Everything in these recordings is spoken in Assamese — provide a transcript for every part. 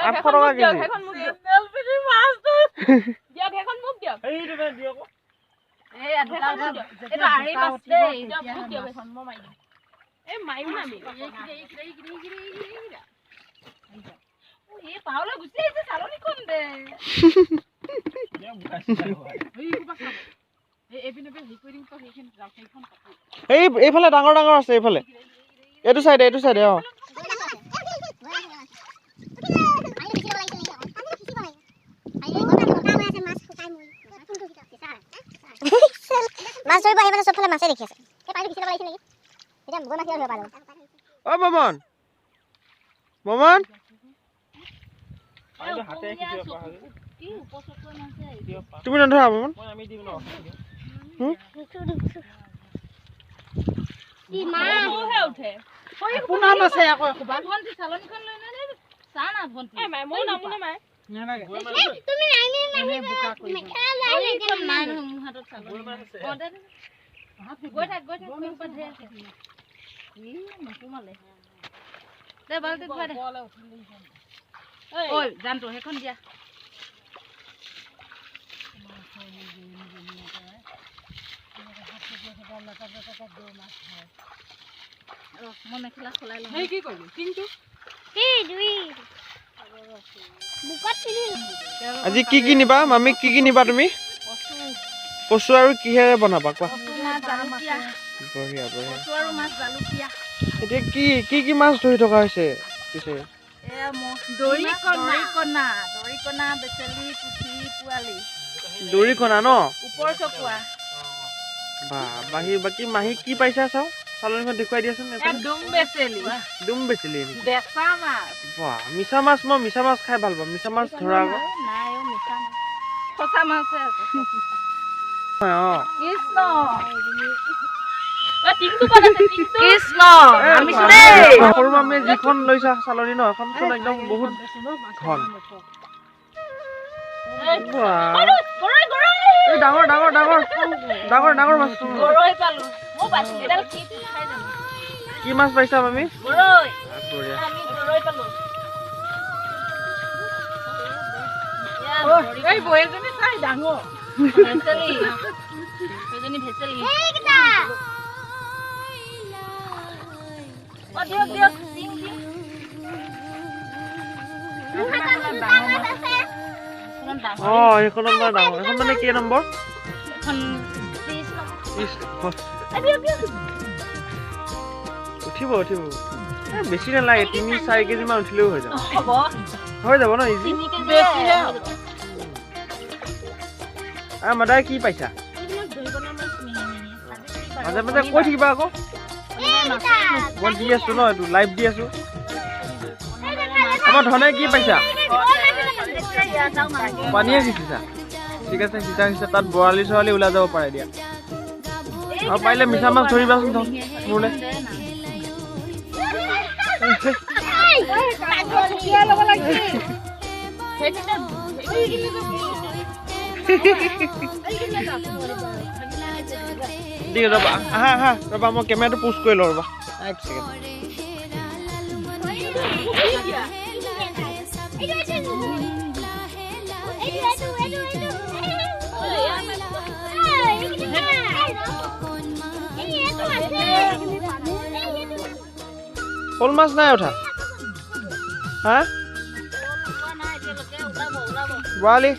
800 টকা কেজি এখন মোক তেল পিঠি মাছটো দিয়ক এখন মোক দিয়ক এইটো দিয়ক এই আধা এটা আৰি মাছ দেই দিয়ক মোক দিয়ক এখন মই মাৰি দিম এই মাৰিম না আমি এই পাউলা গুছি আহিছে চালনি কোন দে এইফালে ডাঙৰ ডাঙৰ আছে এইফালে এইটো চাইডে অ মাছ ধৰিব আহি মানে চবফালে মাছে দেখি আছে এই পাইটো কিছে লাগিছে নেকি এটা গৈ মাছ ধৰিব পাৰো অ মমন আইটো হাতে খিচিব পাৰা কি উপচকল আছে তুমি নধৰা মমন মই আমি দিম ন ই মা উঠে পুনা মাছে আকৌ খুবা ভন্টি চালনখন লৈ না চানা ভন্টি এ মাই মই নামুনে মাই নালাগে তুমি নাইনি এনে বুকা কৰি খেলা এই কোন নাই ন মোৰ হাতত চালন অদে গৈ থাক মোৰ পাধে আছে ই নকুমালে দে বালতি ধুৱা দে ঐ জানটো হেখন দিয়া মই মেখেলা খোলাই লওঁ কি কৰিলি কিন্তু কি দুই বুকত তিনি আজি কি নিবা মামি কি নিবা তুমি কচু আৰু কিহেৰে বনাবা কোৱা বঢ়িয়া কচু আৰু মাছ জালুকিয়া এতিয়া কি মাছ ধৰি থকা হৈছে পিছে এ দৰিকণা বেচেলি পুঠি পোৱালি দৰিকণা ন ওপৰ চকুৱা বাকি মাহী কি পাইছা চাও চালনীখন দেখুৱাই দিয়াচোন দুম বেচিলি বেচা মাছ বাহ মিছা মাছ মই মিছা মাছ খাই ভাল পাওঁ মিছা মাছ ধৰা আকৌ নাই অ মিছা মাছ সঁচা মাছে আছে অ কৃষ্ণ কৃষ্ণ আমি সৰু মামী যিখন লৈছা চালনী ন এখন একদম বহুত ঘন ডাঙৰ মাছ কি মাছ পাইছা মামী অ এইখনত মানে ডাঙৰ এখন মানে কেই নম্বৰ উঠিব বেছি নালাগে 3-4 কেজি মান উঠিলেও হৈ যাব ন ইজি মাদাই কি পাইছা মাজে মাজে কৈ থাকিবা আকৌ মই দি আছো ন এইটো লাইভ দি আছো আমাৰ ধনে কি পাইছা পানীয়ে সিঁচিছা ঠিক আছে সিঁচা তাত বৰালি চৰালি ওলাই যাব পাৰে দিয়া আৰু পাৰিলে মিছা মাছ ধৰিবাচোন মোৰলে ৰবা মই কেমেৰাটো পোষ্ট কৰি লওঁ ৰবা এক ছেকেণ্ড শ'ল মাছ নাই উঠা হা বৰালি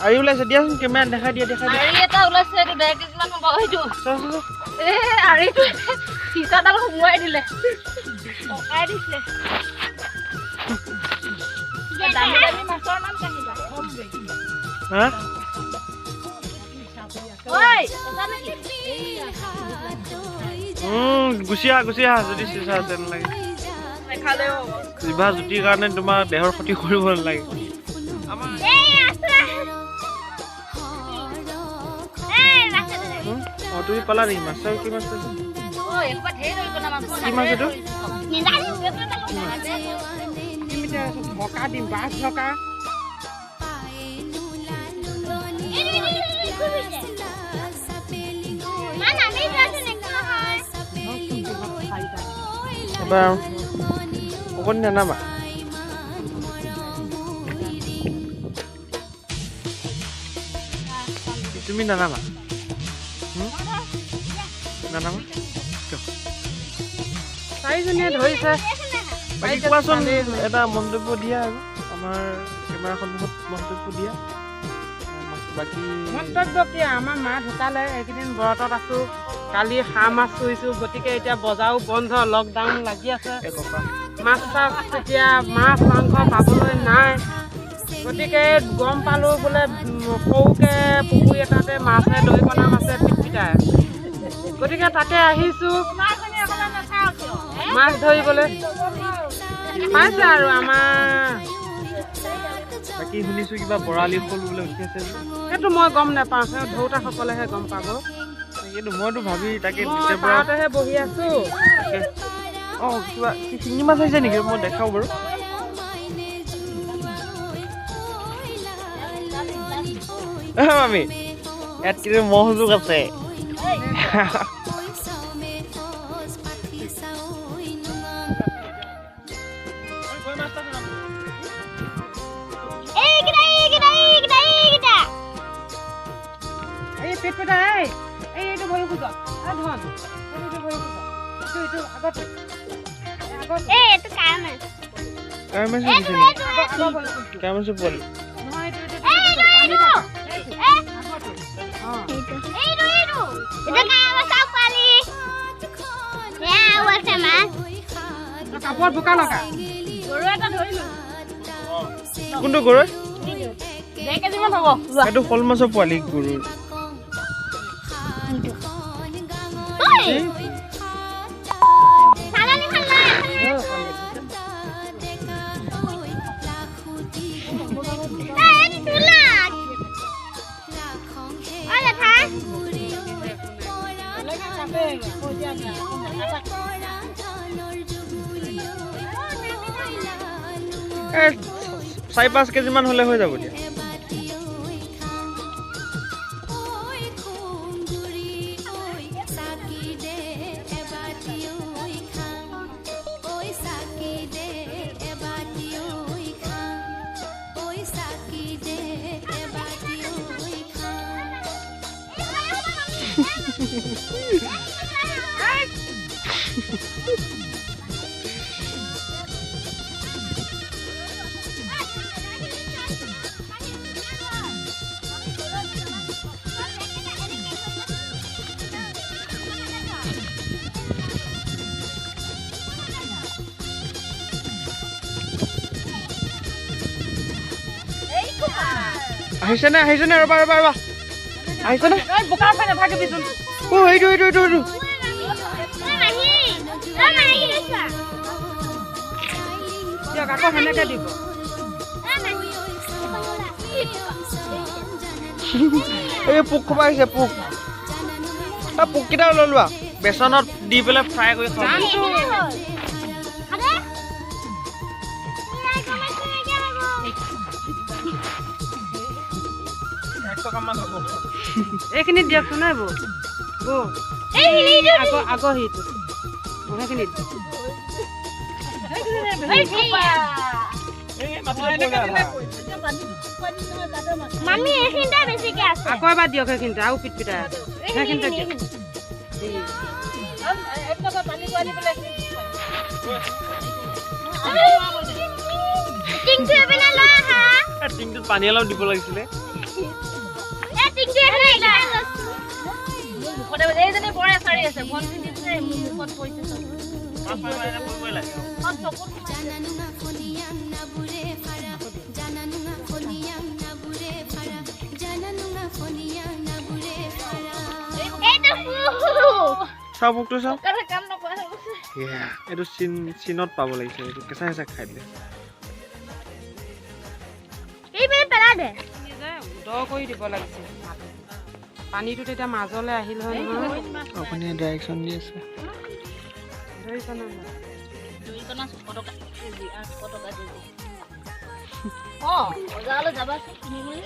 আৰি ওলাইছে দিয়াচোন কেমেৰা দেখাই দিয়া সোমোৱাই দিলে পকাই দিছে হা গুচি আহা যদি চিচা আছে নালাগে জিভা জুতিৰ কাৰণে তোমাৰ দেহৰ ক্ষতি কৰিব নালাগে তুমি পালা নেকি মাছ কি মাছ কি মাছ এইটো ঢকা দিম বাছ ঢকা পুখুৰী নানামা তুমি নানামা নানামা চাৰিজনীয়ে ধৰিছে বাকী কোৱাচোন এটা মন্তব্য দিয়া আৰু আমাৰ কেমেৰা সন্মুখত মন্তব্য দিয়া বাকী মন্তব্য কি আমাৰ মা ঢুকালে এইকেইদিন ব্ৰতত আছো কালি হাঁহ মাছ চুইছোঁ গতিকে এতিয়া বজাৰো বন্ধ লকডাউন লাগি আছে মাছ চাছ এতিয়া মাছ মাংস পাবলৈ নাই গতিকে গম পালোঁ বোলে সৰুকৈ পুখুৰী এটাতে মাছে দৰিকণা মাছে পিটপিটাই গতিকে তাতে আহিছোঁ মাছ ধৰিবলৈ পাইছে আৰু আমাৰ বাকী শুনিছোঁ কিবা বৰালি শ'ল বোলে উঠি আছে সেইটো মই গম নাপাওঁ সেই ধৰোতাসকলেহে গম পাব কিন্তু মইতো ভাবি তাকে মই পাৰতেহে বহি আছোঁ অঁ কিবা শিঙি মাছ আহিছে নেকি মই দেখাওঁ বাৰু মামী ইয়াত কিন্তু মহজোক আছে এই পিটপিটাই এইটো ভৰি খোজ ধন এইটো ভৰি খোজ এইটো আগত কাৰমাছৰ পোৱালি কাপোৰত বোকা লগা কোনটো গৰৈ সেইটো শ'ল মাছৰ পোৱালি গৰুৰ চাৰি 5 কেজিমান হ'লে হৈ যাব দিয়া আহিছে নে ৰবা আহিছে নে বোকাৰ পৰা নাথাকিবিচোন এইটো দিয়ক আকৌ সেনেকে দিব এই পোক খোপা আহিছে পোক পোককেইটা লৈ লোৱা বেচনত দি পেলাই ফ্ৰাই কৰি খাব এইখিনি দিয়কচোন নাই বৌ আগৰ সেইটো সেইখিনি আকৌ এবাৰ দিয়ক সেইখিনিতে আৰু পিটপিটাই সেইখিনিতে দিয়ক টিংটোত পানী অলপ দিব লাগিছিলে চাওঁ পোকটো চাওঁ এইটো চীনত পাব লাগিছে এইটো কেঁচা খাই দিলে দ কৰি দিব লাগিছিল পানীটো তেতিয়া মাজলৈ আহিল হয় নহয় আপুনি ডাইৰেকশ্যন দি আছে ধৰিছ বজাৰলৈ যাবাচোন কিনিবলৈ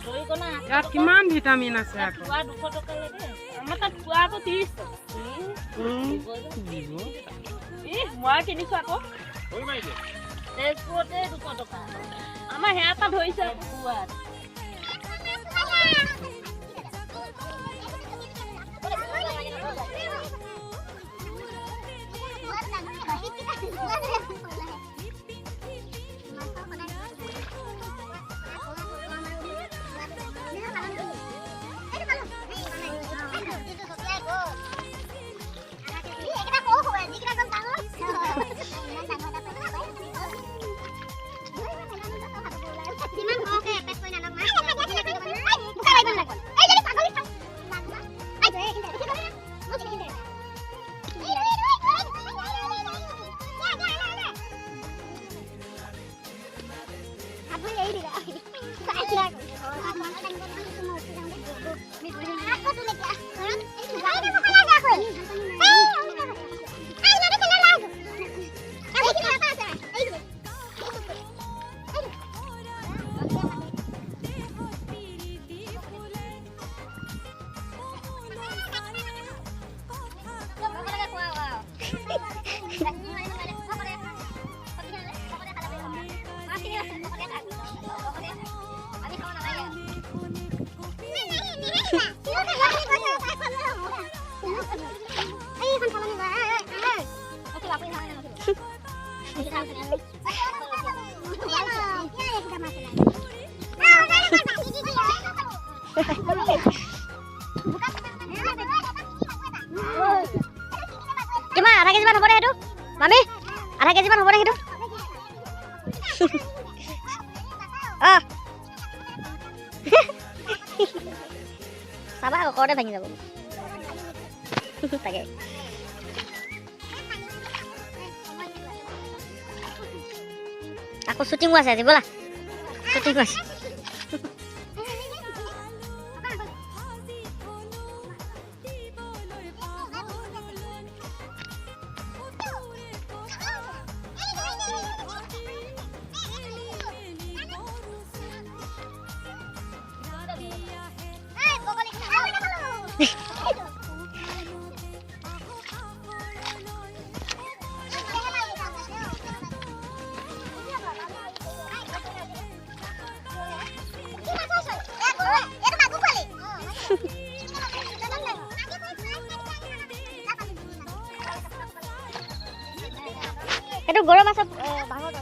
দৰিকণা ইয়াত কিমান ভিটামিন আছে আকৌ পোৱা 200 টকা লাগে আমাৰ তাত পোৱাটো 30 টকা মই কিনিছো আকৌ তেজপুৰতে 200 টকা আমাৰ সেয়া পৰা ধৰিছে পোৱাত কিমান আধা কেজিমান হ'ব দে সেইটো মামী আধা কেজিমান হ'ব দে সেইটো চাবা আকৌ কৰতে ভাঙি যাব তাকে আকৌ শ্বুটিঙো আছে আজি ব'লা শ্বুটিং আছে itu goro masuk bangun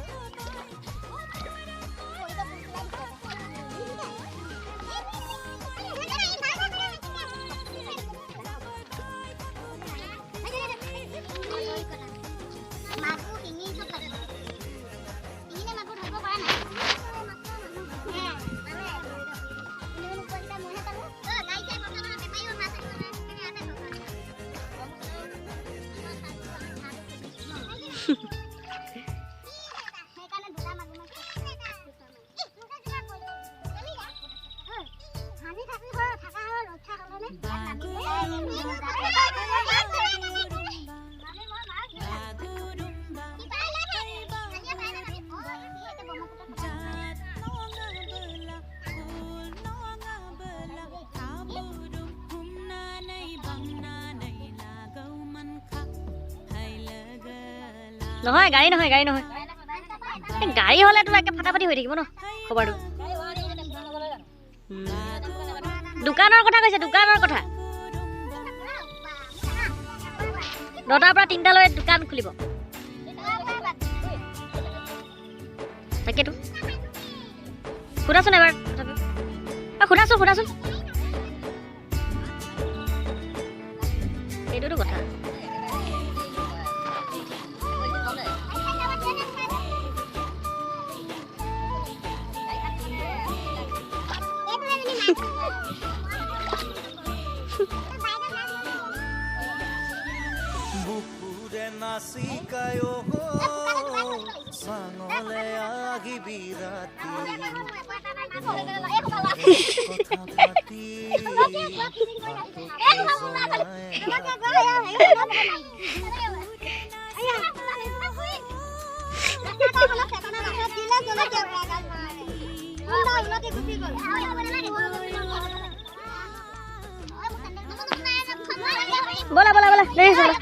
নহয় গাড়ী নহয় গাড়ী নহয় গাড়ী হলে তো একে ফাটাফাটি হৈ থাকিব ন খবৰটো দোকানৰ কথা কৈছে দোকানৰ কথা 9টাৰ পৰা 3টা লৈ দোকান খুলিব তাকেতো শুনাচোন এবাৰ শুনাচোন এইটোতো কথা বুকুৰে নাসিকায়ো সাঙলে আগি বিৰাতি কথা পাতি बोला बोला बोला ले चलो